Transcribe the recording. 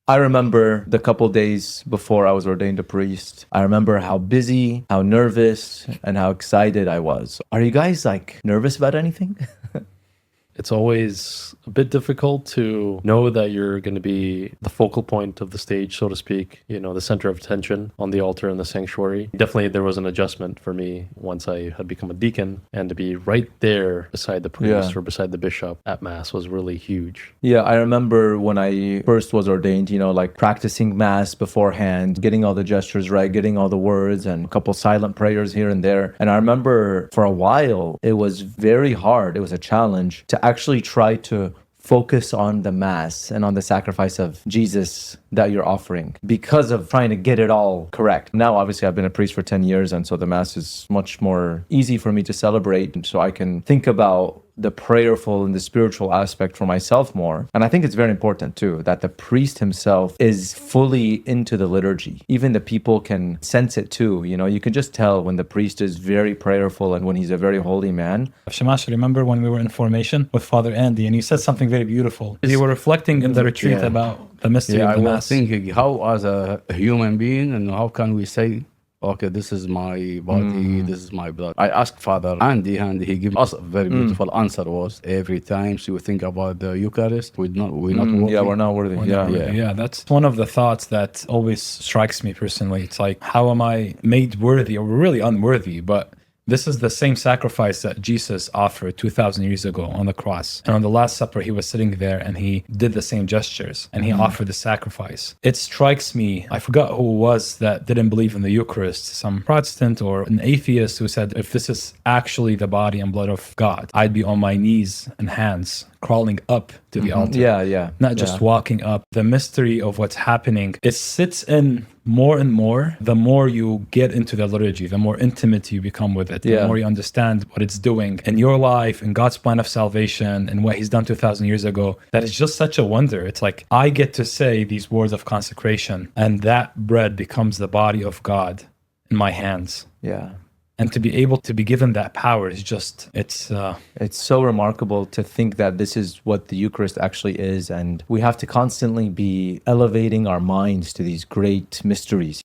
I remember the couple days before I was ordained a priest. I remember how busy, how nervous, and how excited I was. Are you guys like nervous about anything? It's always a bit difficult to know that you're going to be the focal point of the stage, so to speak, the center of attention on the altar in the sanctuary. Definitely there was an adjustment for me once I had become a deacon, and to be right there beside the priest or beside the bishop at Mass was really huge. Yeah, I remember when I first was ordained, like practicing Mass beforehand, getting all the gestures right, getting all the words, and a couple silent prayers here and there. And I remember for a while, it was very hard. It was a challenge to actually try to focus on the Mass and on the sacrifice of Jesus that you're offering because of trying to get it all correct. Now, obviously, I've been a priest for 10 years, and so the Mass is much more easy for me to celebrate. And so I can think about the prayerful and the spiritual aspect for myself more. And I think it's very important too, that the priest himself is fully into the liturgy. Even the people can sense it too. You can just tell when the priest is very prayerful and when he's a very holy man. Shamash, remember when we were in formation with Father Andy and you said something very beautiful. You were reflecting in the retreat about the mystery of the Mass. I was thinking, how as a human being, and how can we say, okay, this is my body, this is my blood. I asked Father Andy, and he gave us a very beautiful answer. Was every time you think about the Eucharist, we're not worthy. Yeah, we're not worthy. Yeah, that's one of the thoughts that always strikes me personally. It's like, how am I made worthy or really unworthy? But this is the same sacrifice that Jesus offered 2,000 years ago on the cross. And on the Last Supper, he was sitting there and he did the same gestures and he offered the sacrifice. It strikes me, I forgot who it was that didn't believe in the Eucharist, some Protestant or an atheist who said, if this is actually the body and blood of God, I'd be on my knees and hands crawling up to the altar. Not just walking up. The mystery of what's happening, it sits in more and more. The more you get into the liturgy, the more intimate you become with it, the more you understand what it's doing in your life, in God's plan of salvation, and what he's done 2,000 years ago. That is just such a wonder. It's like, I get to say these words of consecration, and that bread becomes the body of God in my hands. Yeah. And to be able to be given that power is just, it's so remarkable to think that this is what the Eucharist actually is. And we have to constantly be elevating our minds to these great mysteries.